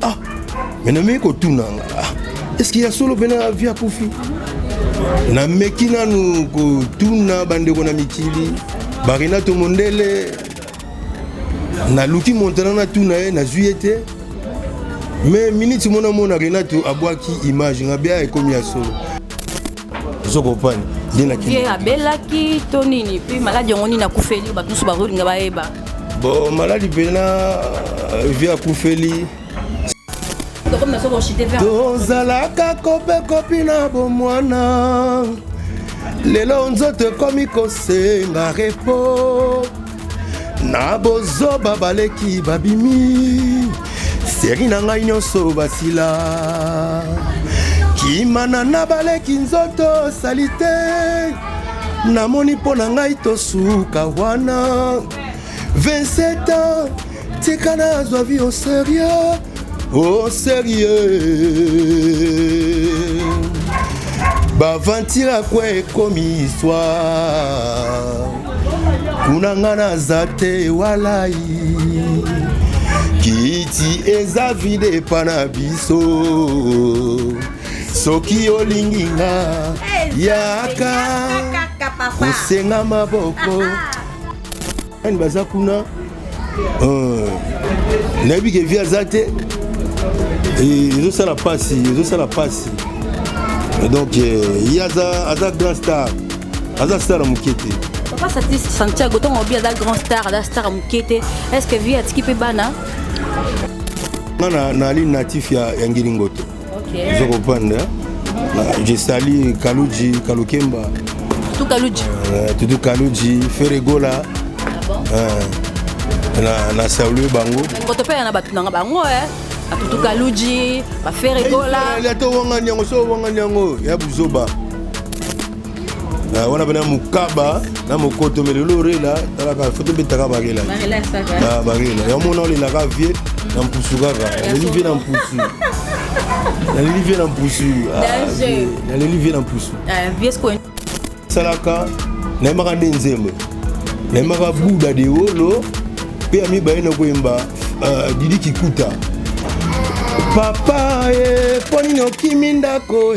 Ah, mais na ko tunanga. Est-ce qu'il y a solo bena via kufi? Na mekina nu ko tuna bande ko na mikili. Barina to mondele. Na luki montana na tuna na juillet. Mais minute mona mona Renato abwaki image ngabia e komi ya solo. Je comprends. Bien la ki. Vie abelaki to nini puis maladi ngoni na kufeli ba tusu ba rolinga ba eba. Bon maladi bena via kufeli. Tozalaka kope na bomwana lelo nzoto ekomi kosenga repo na bozoba baleki babimi seri na ngai nyonso basila kimana na baleki nzoto salite namoni mpo na ngai tosuka wana 27 ans tika nazwa vi au sérieux. Oh sérieux, bavantira kwe komi histoire kunangana zate walai kiti eza vide panabiso soki olinginga yaka kusenga maboko ani baza kuna nabi ke via zate. Et ça la passe, donc il y a un grand star, un star à Mukete. Papa Santiago, ton hobby est un grand star, un star à Mukete. Est-ce que via Tiki Bana? Non, na ligne natif ya Ngiringoto. Ok. Je comprends. J'ai sali Kaluji, Kalukemba. Tout Kaluji. Tout Kaluji, Ferregola. Ah bon? Na salué bango. Ngoto pe na batu na bango Atutu Kaluji, ba Ferregola. Ya to wanga nyango so wanga nyango ya buzoba. Wana bana mukaba na mokoto melelo rela talaka foto betaka bagela. Bagela ça. Ah bagela. Ya mona oli la vie na mpusuga ka. Eli vie na mpusu. Na eli vie na mpusu. Na eli vie na mpusu. Viesco. Salaka na makande nzembe. Na maka buda de wolo pe ami baina ko imba Didi Kikuta. Papa ponino kimindako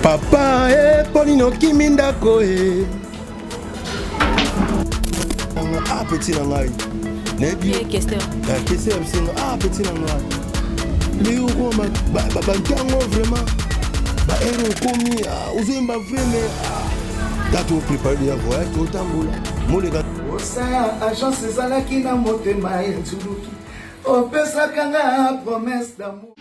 Papa ponino kimindako Ah petit na ngai. Nebi question. Question singa petit na ngai. Leo ko ba ntango vraiment ba ero komi uzemba vraiment dato préparer ya voyage to tambola. Moleka osa agence ezalaki na motema enzuluki opesaka nga promesse d'amour.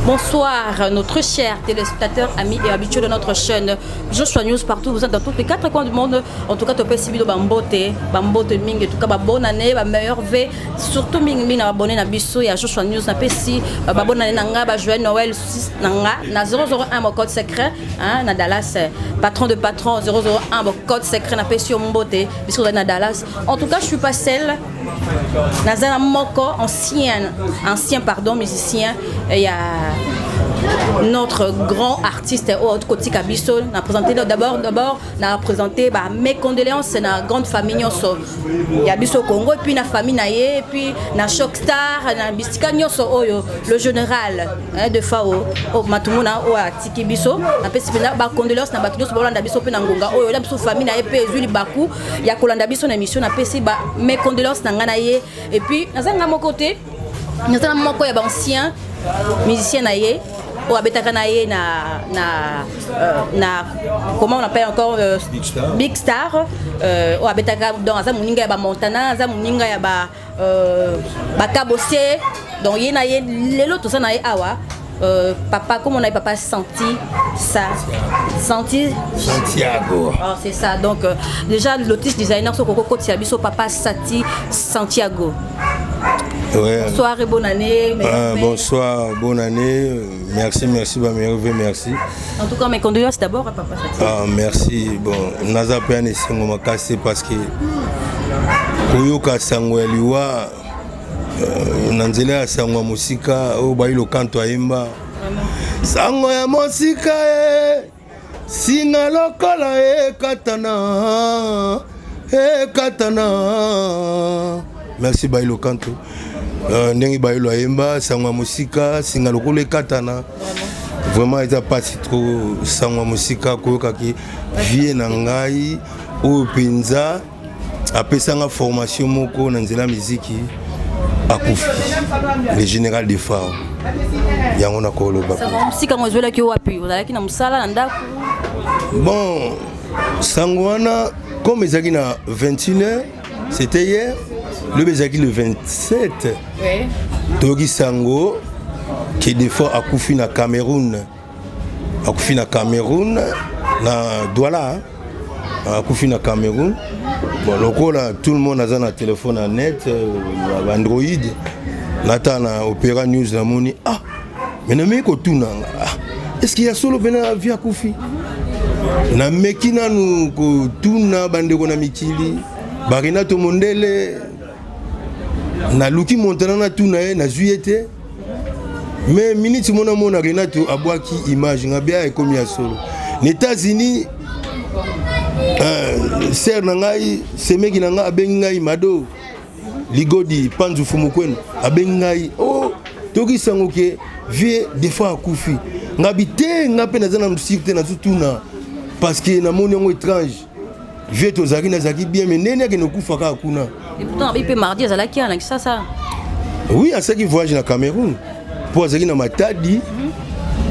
Bonsoir, notre cher téléspectateur, amis et habitués de notre chaîne Joshua News partout. Vous êtes dans tous les 4 coins du monde. En tout cas, tu peux suivre Bambote Ming. En tout cas, bonne année, meilleure vie. Surtout Ming na abonné na biso et à Joshua News na pesi. Bonne année nanga, joyeux Noël nanga. Na 001 mon code secret. Na Dallas, patron de patron 001 mon code secret na pesi Mbote. Biso na Dallas. En tout cas, je suis pas seule. Nazana Moko, ancien musicien. Il y a notre grand artiste au côté Kabiso n'a présenté d'abord n'a présenté mes condoléances na grande famille nyonso ya biso Congo et puis na famille naie et puis na Shockstar na bisika nyonso oyo le général de Fao au matumuna o atiki biso na pesi ba condoléances na bato nyonso bolanda biso pe na ngonga oyo la biso famille naie pe ezuli baku ya kolanda biso na émission na pesi mes condoléances na ngana ye et puis nazanga mon côté nazanga moko ya ba ancien musicien naie ou abetaka naie na comment on appelle encore Big Star ou abetaka dans za muninga ya ba Montana za muninga ya ba Kabose donc ye naie lelo to ça naie awa papa, comment on a papa senti ça? Santiago. Oh, c'est ça. Donc, déjà, l'autisme designer, son coco, c'est papa Sati Santiago. Ouais. Bonsoir et bonne année. Bonsoir, bonne année. Merci, merci. En tout cas, mes condoléances d'abord à Papa Sati. Merci. Bon, naza pe ane sengo makasi parce que koyoka sango ya liwa na nzela ya sango ya musika oyo bayilo kanto ayemba sango ya musika singa lokola ekatana. Merci bayilo kanto ndenge bayilo ayemba sango ya musika singa lokola ekatana. Vraiment eza pasi trop sango ya musika koyokaki vie na ngai oyo penza apesanga formation moko na nzela miziki akufi le général de phare yango na koloba sango ya musika mozwelaki wapi ozalaki na mosala na ndako. Bon sango wana comme ezalaki na 21h c'était hier le ezalaki le 27 toyoki sango que des fois akufi na Cameroun na Douala akufi na Cameroun. Bon lokola tout le monde a un téléphone à net Android nata na Opéra News na moni mais na meko tunanga est-ce qu'il y a solo bena vie akufi na mekina nu ko tuna bandeko na mikili barina to mondele na luki montana na tuna na zuete mais minute mona Renato abwaki image ngabia ekomi ya solo les États-Unis ser na ngai semeki na ngai abengi ngai mado ligodi panzu fumukwenu abengi ngai toki sango ke vie des fois akufi ngabi te ngape na zana musiki te na zutuna parce que na moni ngo étrange vie tozaki na zaki bien mais nene ke nokufa ka kuna et pourtant abi pe mardi azalaki na ça oui à ce qui voyage na Cameroun pour azaki na matadi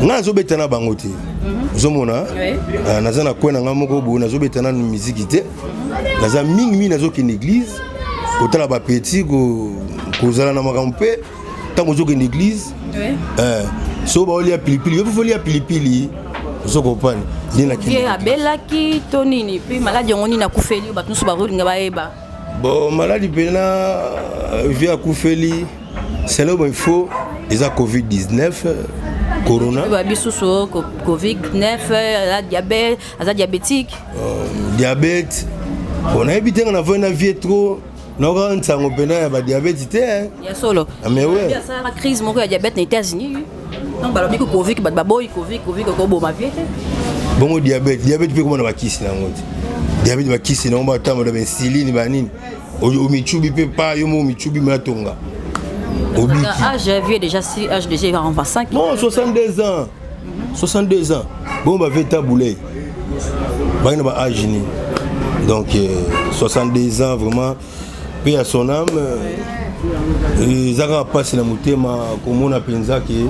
nga zobetana bango te zomona naza na kwena nga moko bo nazobetana na muziki te naza mingi nazokende église kotala ba petit kozala na makambo pe tango zokende église so ba olia pilipili yo folia pilipili zokopana dina ki vie abelaki to nini pe maladi ngoni na kufeli ba tusu ba rolinga baeba bon maladi pena vie akufeli c'est là où il faut déjà Covid-19 corona babisusu Covid-19 la diabète diabétique diabète on a évité on a vu une vie trop na on sango pena ya ba diabète te ya solo mais ouais ça la crise moko ya diabète na États-Unis donc balobi ko Covid ba boy Covid ko bo ma vie bon diabète pe comment na bakisi na ngoti diabète bakisi na ngomba tamo da insuline ba nini o michubi pe pa yo mo michubi matonga âge vie déjà si âge déjà en 25 non 62 ans 62 ans bon ba veta boulay ba na ba âge ni donc 62 ans vraiment paix à son âme ezaka passe na mutema komona penza ke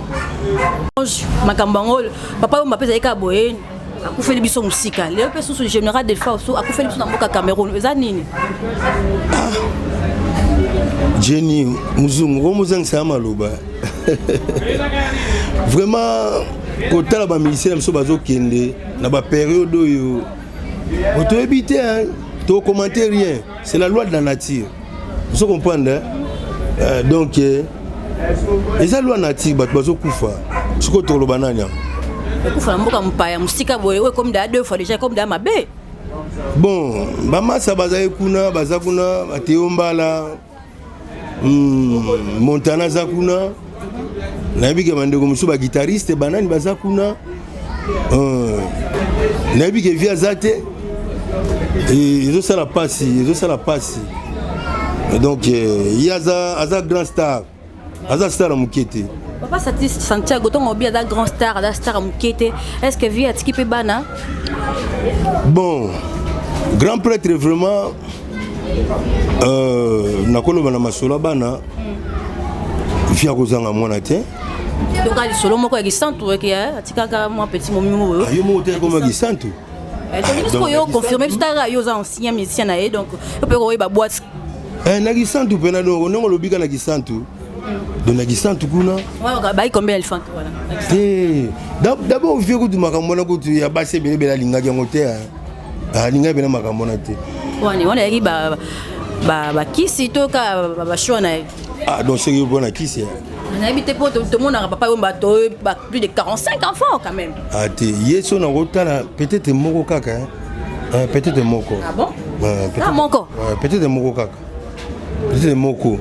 makambango papa yo mapeza eka boye akufeli biso musika leo pe susu général de force akufeli biso na mboka Cameroun eza nini Jenny muzungu muzangisa maloba vraiment kotala ba ministère biso bazokende na ba période oyo oto habité to commenter rien c'est la loi de la nature vous comprenez donc eza loi nature bato bazokufa siko toloba nani kufa na mboka mpaya musika boye we comme da deux fois déjà comme da mabe bon bamasa baza kuna bateombala Montana zakuna nayebi ke bandeko musu ba guitariste banani bazakuna nayebi ke via zate et ça la passe donc il y a za grand star star mukete papa Santiago ton obi da grand star mukete est-ce que via tiki pe bana bon grand prêtre vraiment nakoloba na masola bana via kozanga mwana te donc ali solo moko ya gisantu ke atikaka moi petit momi yo mo te comme gisantu donc yo confirmer stara yo za ancien musicien na donc yo pe ko ba boîte na gisantu pena donc non lobika na gisantu donc na gisantu kuna ouais ba combien elephant voilà d'abord vieux ko du makambo na ko tu ya base bele bela lingaki ngo te linga bela makambo na te on est ba kisi to ka ba shona Ah, donc c'est bon à qui c'est? On a habité pour tout le monde, papa, plus de 45 enfants quand même. Ah, yeso na rota peut-être moko kaka. Peut-être moko. Ah bon? Peut-être moko. Peut-être moko kaka. Peut-être moko.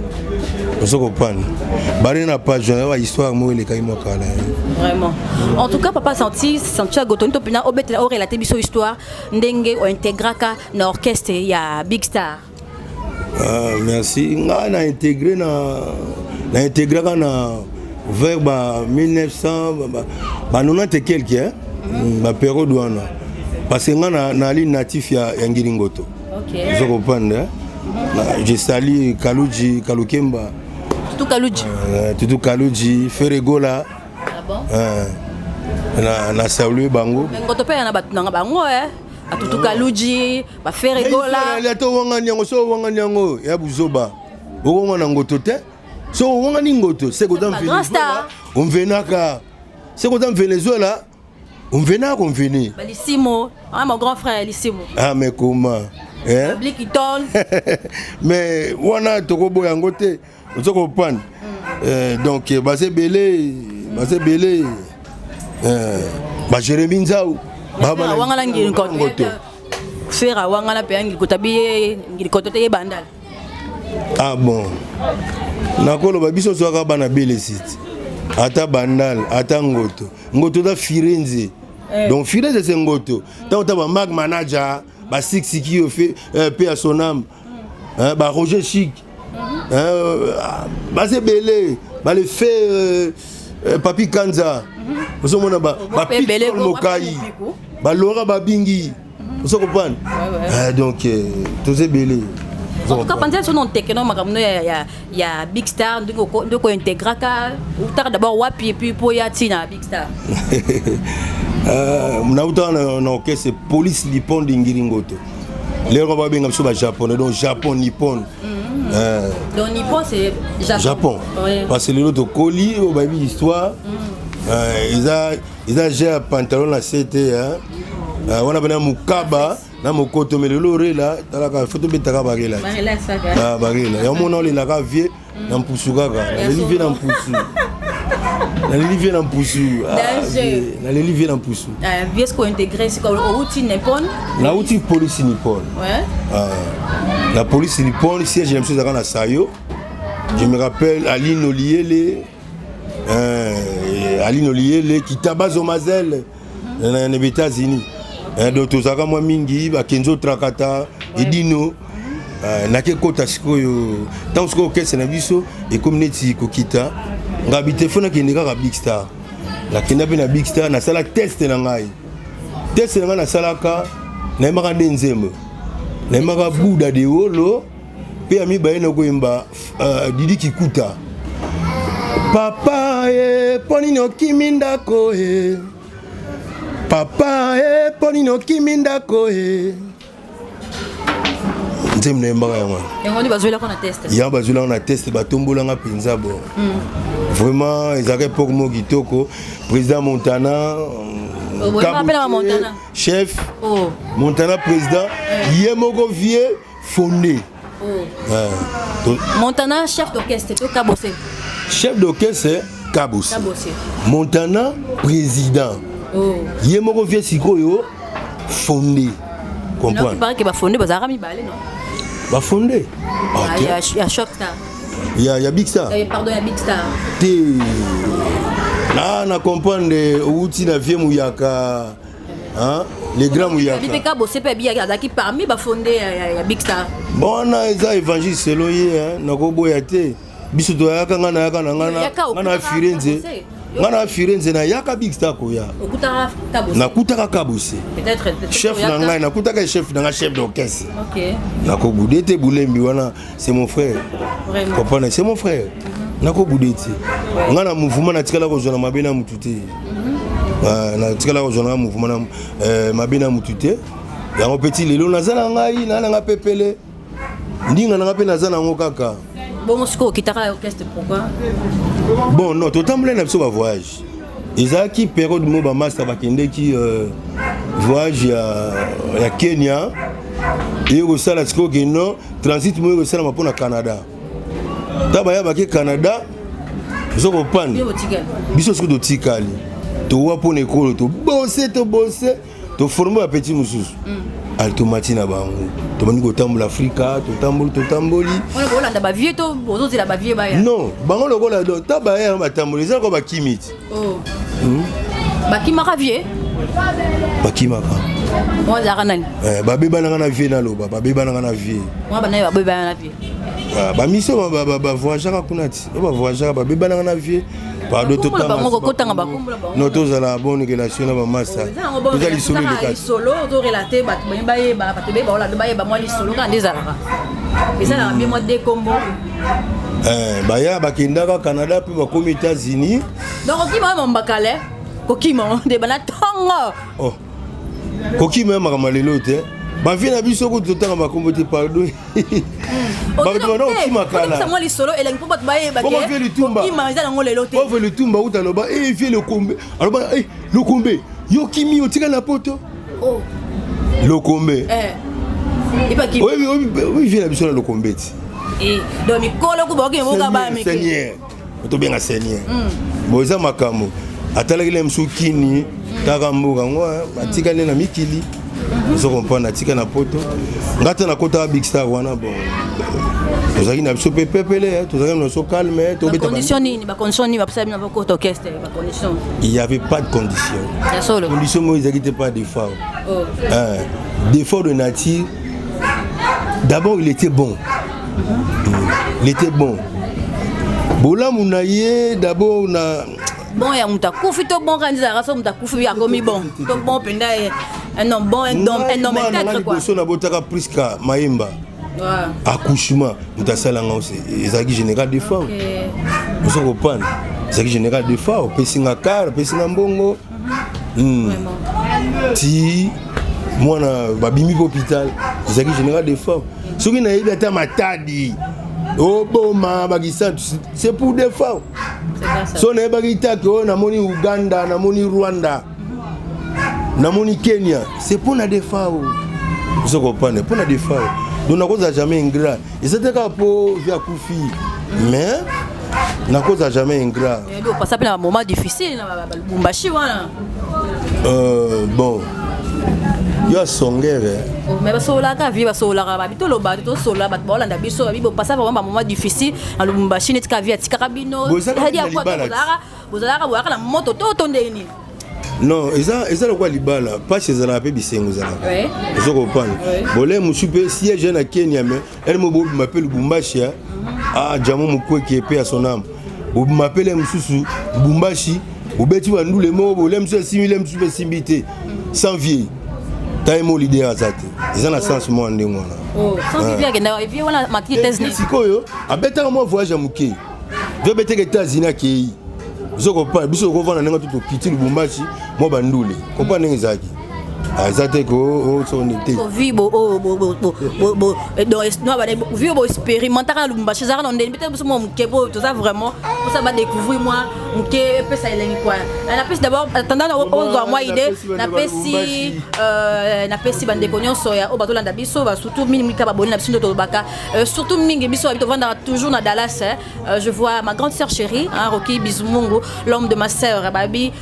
On se comprend. Baré na page na histoire mo le kaimo kala. Vraiment. En tout cas, papa senti à Gotoni to pina obetela o relater biso histoire ndenge o integraka na orchestre ya Big Star. Ah, merci. Na intégré na vers 1900 90 quelques hein. Ma période wana. Parce que na ali natif ya Ngiringoto. OK. Vous comprenez? Je salue Kaluji, Kalukemba. Tutu Kaluji, Ferregola. Ah bon? Na salué bango. Ngoto pe na batuna bango Tutu Kaluji, ba Ferregola. Ya to wanga nyango so wanga nyango ya buzoba. Oko na ngoto te. So wanga ni ngoto, c'est que dans Venezuela. On venaka. C'est que dans Venezuela, on venaka on venait. Ba Lissimo, mon grand frère Lissimo. Ah mais comment? Hein? Mais wana tokobo yango te. On se comprend. Donc basé belé Jérémy Nzao baba wangala ngiri koto fera wangala pe ngiri kotabi ngiri koto te bandal. Ah bon. Nakolo babiso soka bana belé site. Ata bandal, ata ngoto da Firenze. Donc Firenze c'est ngoto. Tant ta mag manager ba six qui au fait paix à son âme. Ba Roger Chic. Basé belé, ba le fait Papi Kanza. Vous mona ba belé Mokai. Ba Laura Babingi. Vous comprenez? Donc tous ces belé. En tout cas, pendant ce nom techno, il y a Big Star, donc intégraka. Ou t'as d'abord wapi et puis pour y tina Big Star. On a orchestre police Nippon d'Ingiringoto. Les robots bien comme japonais, donc Japon Nippon. Donc Nippon c'est Japon. Parce que les autres colis au baby histoire. Ils a géré pantalon la CT on a bien Mukaba na mokoto mais le loré là talaka photo betaka bagela. Ah bagela. Et on a les la vieux na mpusu kaka. Na livie na mpusu. Na livie na mpusu. Na livie na mpusu. Vieux ko intégré c'est comme outil Nippon. La outil police Nippon. Ouais. La police Nippon siège j'ai monsieur na Sayo. Je me rappelle Aline Oliele. Aline Oliele qui tabasse au Mazel dans les États-Unis. Donc tous aka moi mingi ba Kenzo Trakata Edino na ke kota sikoyo tant que orchestre na biso et comme neti kokita ngabite fona ke ndeka Big Star la kenda pe na Big Star na sala test na ngai na salaka na maka nzembo na maka buda de wolo pe ami ba eno ko imba Didi Kikuta papa poni no kiminda ko papa ponino kiminda ko nzemne mbaka yango ngoni bazwela ko na test ya bazwela na test batombola nga penza bo vraiment ezaka pour mo kitoko président Montana chef Montana président yemoko vieux fondé Montana chef d'orchestre to Kabose chef d'orchestre Kabose Montana président Yemoko vieux sikoyo fondé. Comprends? Il paraît que fondé bazara mi balé non. Ba fondé. Il y a Shock Star. Il y a Big Star. Pardon, il y a Big Star. Là na comprendre outi na vieux mouyaka. Hein? Les grands mouyaka. Il fait Kabose pe bi ya qui parmi ba fondé il y a Big Star. Bon na eza évangile selo ye hein na ko boya te. Biso to yaka ngana ngana Firenze. Ngana Firenze na yaka Big Star ko ya. Okutaka Kabose. Na kutaka Kabose. Peut-être chef na ngai na kutaka chef na chef d'orchestre. OK. Na ko boudete Boulembi wana c'est mon frère. Vraiment. Comprendre c'est mon frère. Na ko boudete. Ngana mouvement na tikala ko zona mabena mutute. Na tikala ko zona mouvement na mabena mutute. Ya mon petit lelo nazala ngai na nga pepele. Ndinga na ngape nazana ngo kaka. Bon, ce qui t'a orchestre pourquoi? Bon, non, tout le temps, on a un voyage. Ils ont qui période de mon master qui voyage à Kenya. Et au Salasco, non, transit, moi, au Salam pour le Canada. Tabaya baki Canada. Zoko pan. Biso siko do tikali. To wa pona ekolo to bosser to former un petit mususu. Altomati na bango. To mani ko tambola Afrika, to tamboli. On a ba vieux to bozo la ba vieux ba ya. Non, bango lokola do tabaya ba tamboli za ko ba kimiti. Oh. Ba kimaka vieux. Ba kimaka. Moi za kanani. Ba beba na vie na loba, ba beba na vie. Moi ba na ba beba na vie. Ba mission ba voyagera kunati. Ba voyagera ba beba na vie. Pardon tout temps. Non tous à la bonne relation na ba massa. Vous allez solo le cas. Solo to relater ba ba ba te ba la ba ba moi li solo quand des ara. Et ça la bien moi des combo. Ba ya ba kindaka Canada puis ba comme États-Unis. Donc qui m'a mbakale? Kokimo de bana tongo. Oh. Kokimo ma malelo te. Ba vie na biso ko tout temps ba comboter pardon. Ba non qui makala. Ça moi li solo et la pour ba ba. Comment fait le tumba? Qui mange dans ngolelo te. On fait le tumba ou taloba et il fait le combe. Alors ba le combe. Yo kimi o tika na poto. Oh. Le combe. Et pas qui. Oui, vient la biso na le combe. Et donc mi kolo ko ba ki mo ka ba mi. Seigneur. To bien Seigneur. Boza makamo. Atala ile msukini takambuka ngwa batika le na mikili. Zo comprendre atika na poto. Ngata na kota big star wana bon. Tozaki na biso pepele, tozaki na so calme, to beta. Condition ni ba condition ni ba pesa na ko orchestre ba condition. Il y avait pas de condition. C'est solo. Condition moi ils n'étaient pas d'effort. Oh. D'effort de nature. D'abord il était bon. Il était bon. Bola munaye d'abord na bon ya mutakufi to bon kanza raso mutakufi ya komi bon. To bon penda un homme bon un homme peut-être quoi. Personne na botaka priska maimba. Accouchement mutasala nga aussi ezaki général de fort. Vous comprenez? Ezaki général de fort, pesinga car, pesinga mbongo. Ti mwana babimi hôpital, ezaki général de fort. Soki na yebi ata matadi. Oh boma bagisa c'est pour des femmes. So na bagita ko na moni Uganda, na moni Rwanda. Na moni Kenya, c'est pour na des femmes. Vous comprenez? Pour na des femmes. Donc na cause jamais ingrat. Et c'était ka pour via Koufi. Mais na cause jamais ingrat. Et donc ça peut un moment difficile na Lubumbashi wana. Bon. Yo songere. Mais basola ka vie basola ka babito loba to sola bat bolanda biso bibo passa vraiment un moment difficile en Lubumbashi net ka vie atika bino. Hadi akwa bozala ka na moto to tondeni. Non, eza le quoi libala, pas chez la paix bisengo za. Ouais. Je comprends. Bolé musupe siège na Kenya mais elle m'appelle Lubumbashi. Ah jamo mukwe qui est paix à son âme. Vous m'appelez mususu Lubumbashi, vous beti wa ndule mo bolé musu simile musupe simbité sans vie. Taimo l'idée azate. Ils ont un sens moi ndé moi là. Oh, sans vivre agenda et puis on ma tête ni. Sikoyo, abeta moi voyage à Muké. Je bete que États-Unis ki. Vous comprenez, biso ko vana nga tout kiti Lubumbashi, moi bandule. Comprendre ngizaki. Azate ko so nité. Vibo donc no ba vibo expérimenter à Lubumbashi za ndé peut-être moi Muké tout ça vraiment pour ça va découvrir moi Muké peut ça elengi quoi. La peste d'abord attendant on moi idée na pesi bande konyo soya o batolanda biso ba surtout mingi ka ba boni na biso to baka surtout mingi biso habito vendre toujours na Dallas. Je vois ma grande sœur chérie Rocky Bismungu, l'homme de ma sœur Babi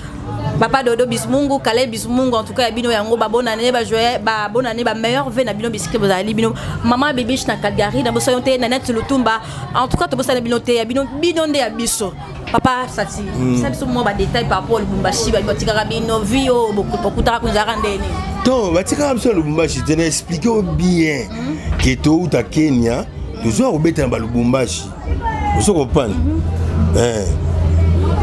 Papa Dodo Bismungu, Calais Bismungu, en tout cas bino yango ba bonne année ba joyeux ba bonne année ba meilleur vœu na bino bisque bozali bino maman bébé na Calgary na boso yonte na net Lutumba en tout cas to bosa na bino te ya bino nde ya biso papa sati ça biso mo ba détail par rapport au Lubumbashi ba botika bino vio beaucoup ta kunzara ndeni donc batika biso Lubumbashi te na expliquer bien que to uta Kenya toujours obeta ba Lubumbashi vous comprenez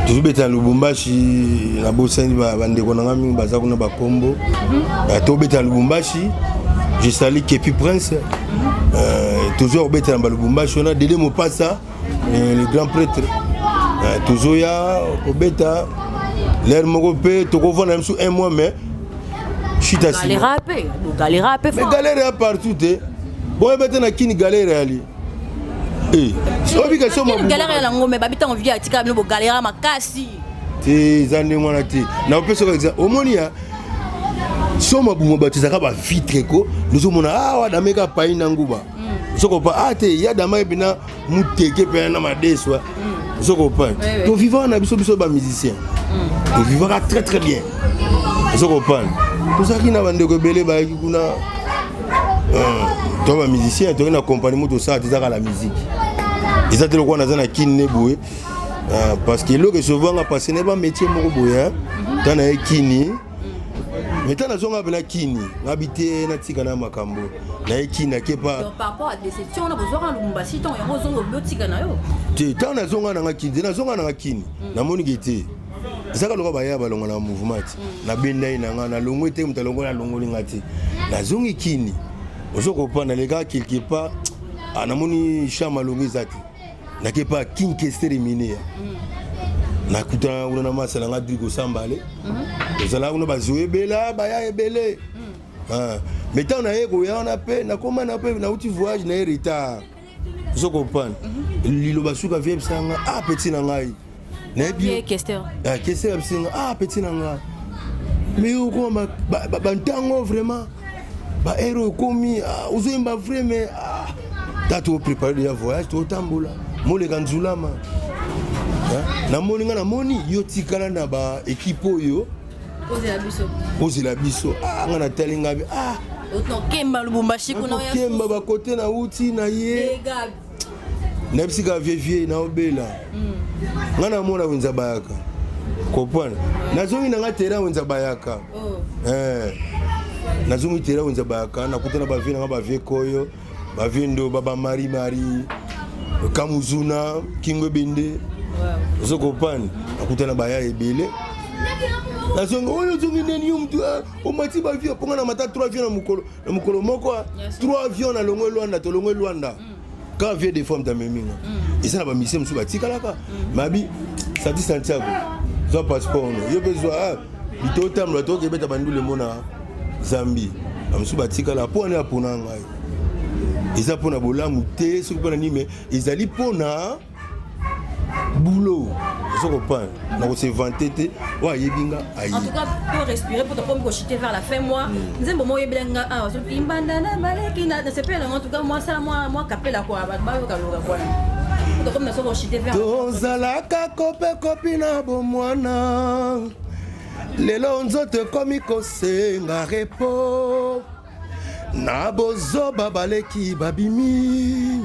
toujours beta Lubumbashi na bosani bande konanga mingi baza kuna ba kombo to beta Lubumbashi je salue Kepi Prince toujours beta ba Lubumbashi on a Dédé Mopassa le grand prêtre toujours ya obeta l'air moko pe to ko vona msu un mois mais chita si galera pe mais galère partout bon beta na kini galère ali so bika so mo galère la ngombe babita on via tika bino galera makasi te zande mwana te na peso ka exemple omonia so mo bumo batisa ka ba vitre ko nous mona wa dameka paina nguba Soko pas ate ya dama bina muteke pe na madeswa. Soko pas. To vivant na biso ba musicien. To vivra très très bien. Soko pas. Tout ça qui na bande ko belé ba ki kuna to ba musicien to na compagnie moto ça tizaka la musique. Et ça te le quoi na zana kinne boué. Parce que lo que souvent a passé n'est pas métier moko boya. Tana kini. Mais tant nazonga bela kini, habité na tika na makambo. Na kini ke pas. Donc par rapport à déception, on a besoin de Lubumbashi tant et rozongo biotika na yo. Te tant nazonga na kini, nazonga na kini. Na moni gete. Zaka loka baya balonga na mouvement. Na benda ina na longo te mutalongo na longo lingati. Nazongi kini. Ozoko pa na lega quelque part. Na moni chama longo zati. Na ke pas king ke terminé. Na kuta una masala nga drigo sambale ezala una bazoe bela baya ebele mais tant na yeko ya na pe na koma na pe na uti voyage na retard zo comprendre lilo basuka vie sanga petit na ngai na bien question singa petit na ngai mais o ko ba ntango vraiment ba héros komi uzoimba vraiment tato préparer ya voyage to tambola mole kanzulama na moninga na moni yo tikala na ba équipe yo ozela biso nga na talinga autant kemba Lubumbashi kuna ya kemba ba côté na uti na ye na bisika vieux na obela nga na mona wenza bayaka kopana nazongi na nga terrain wenza bayaka nazongi terrain wenza bayaka na kutana ba vieux na ba vieux koyo ba vindo baba mari kamuzuna kingwe bende Zoko pan, akutana baya ebele. La zongo oyo zongi neni mtu o mati ba avion ponga na mata 3 avions na mukolo moko 3 avions na longo Luanda to longo Luanda. Ka vie de forme ta meminga. Et ça na ba mission musu ba tikalaka. Mabi Sati Santiago. Zo passeport no. Yo besoin bito tamlo to ke beta bandule mona Zambie. Amsu ba tikala po na pona ngai. Isa pona bolamu te so pona ni mais ezali pona boulot, je comprends. On s'est vanté, ouais, yebinga. En tout cas, pour respirer, pour te prendre cochiter vers la fin, moi, nous aimons moi yebinga. Ah, so imbandana baleki na c'est pas en tout cas moi ça moi capé la quoi, ba yo kaloga quoi. Pour te prendre so cochiter vers. Tozalaka kopina bomwana. Lelo nzote komi kosenga repo. Na bozo babaleki babimi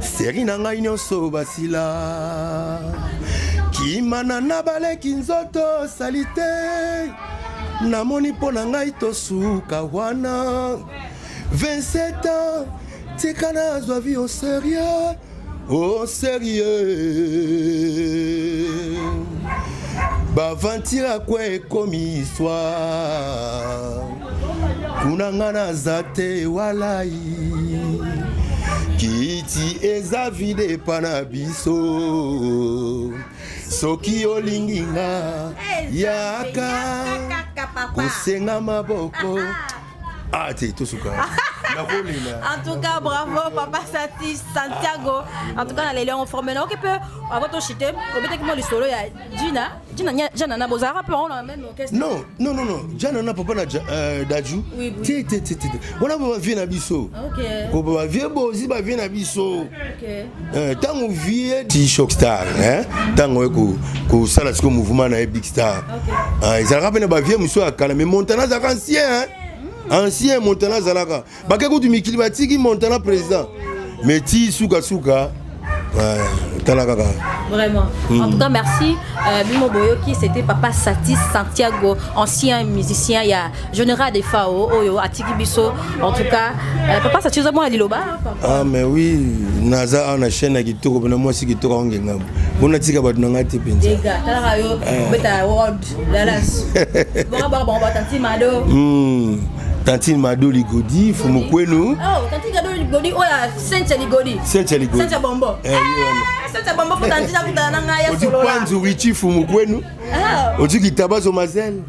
seri na ngai nyonso basila kimana na baleki nzoto salite namoni mpo na ngai tosuka wana 27 ans tika nazwa vi au sérieux bavantira kwe ekomi histoire kunanga naza te walai kiti eza vide pana biso soki olingi nga yaka kosenga maboko te tosuka. En tout cas, bravo, Papa Sati Santiago. En tout cas, on a les formés. Ok, peu avant de chiter, peut-être que moi le solo, il y a Gina, Jana Bozara, on a même orchestre. Non, Jana papa na Daju. Oui. On a pas vu na biso. Ok. On va vieux bozi ba vi na biso. Ok. Tant on vie ti shock star, hein? Tant ko sala ce mouvement na big star. Ok. Ils rappellent ba vieux monsieur akala mais Montana za ancien, hein? Ancien Montana Zalaka. Bakeko du Mikili Batiki Montana président. Mais ti souka. Vraiment. En tout cas, merci. Bimo Boyoki, c'était Papa Sati Santiago, ancien musicien. Il y a Général des FAO, Oyo, Atiki Bisso. En tout cas, Papa Sati, vous avez Liloba. Ah, mais oui, Naza, on a chaîne à Gito, on a moi aussi Gito, on a on a tika bat nanga te penza. Les gars, Tarayo, Beta World, Lalas. Bon, Tanti Mado. Tantine Mado Ligodi, Fumukwenu. Oh, Tantine Mado Ligodi, oh la Sainte Ligodi. Sainte Bombo. Sainte Bombo pour Tantine Kutananga ya solo. Odu Panzu Richi Fumukwenu. Odu Kitabazo Mazel.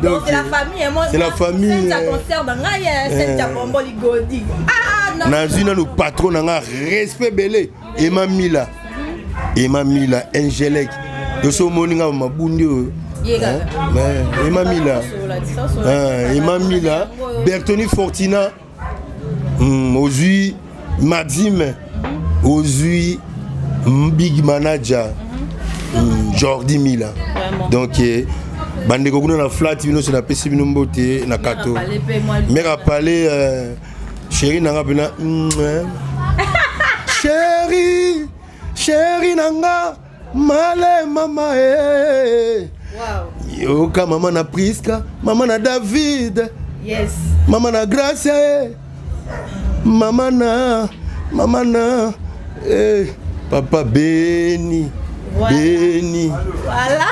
Donc c'est la famille et moi. C'est la famille. Ça concerne Ngaya Sainte Bombo Ligodi. Nazina nous patron nanga respect belé. Emma Mila, Angelique. De ce moninga mabundi. Emma Mila, Bertoni Fortina, Ozui, Maxime Ozui Big Manager Jordi Mila. Donc bande ko kuna na flat bino se na pesi bino mbote na kato. Mais rappeler chérie nanga bina chérie nanga male mama yoka mama na Priska, mama na David. Yes. Mama na Gracia mama na papa Béni. Voilà. Béni. Voilà.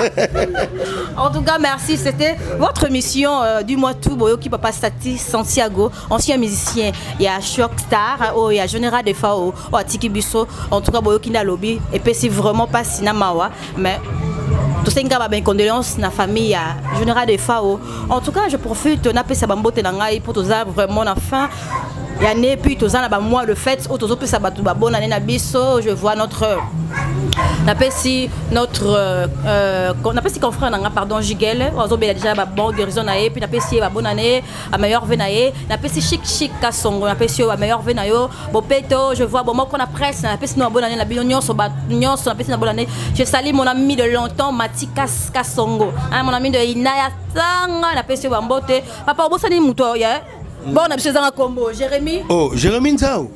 En tout cas, merci. C'était votre mission du mois tout. Boyoki Papa Stati Santiago, ancien musicien. Il y a Shock Star, il y a Général de Fao, il y a Tiki Bisso. En tout cas, Boyoki na lobby. Et puis, c'est vraiment pas Sinamawa. Mais tout ça, il y a une condoléance dans la famille. Général de Fao. En tout cas, je profite de n'appeler Sabambo Tenangaï pour tous vraiment la fin. Il y a né puis tous ans mois de fête au tous ça ba bonne année na biso. Je vois notre confrère nanga pardon Jigel ozo bela déjà ba bon guérison na et puis napesi ba bonne année à meilleur venaye napesi chic kasongo napesi ba meilleur venayo bo peto je vois bon moi qu'on a presse napesi no bonne année na bilonyon so ba nyonso napesi na bonne année. Je salue mon ami de longtemps Matikas Kasongo mon ami de Inaya Tanga napesi ba mbote papa obosani muto ya. Bon, on a besoin d'un combo. Jérémy. Oh, Jérémy Nzao.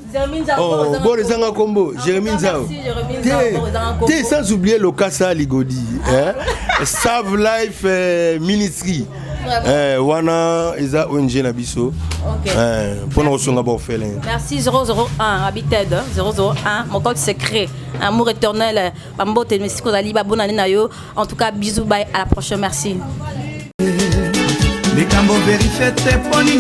Oh, bon, les un combo. Jérémy Nzao. T'es sans oublier le Kassa Ligodi. Save Life Ministry. Wana Eza ONG Nabiso. Pour nous recevoir bon fait. Merci 001 Habited 001 mon code secret. Amour éternel. Bambote Mexico Dali bonne année nayo. En tout cas, bisous bye à la prochaine. Merci. Les cambo vérifiés, c'est pour nous,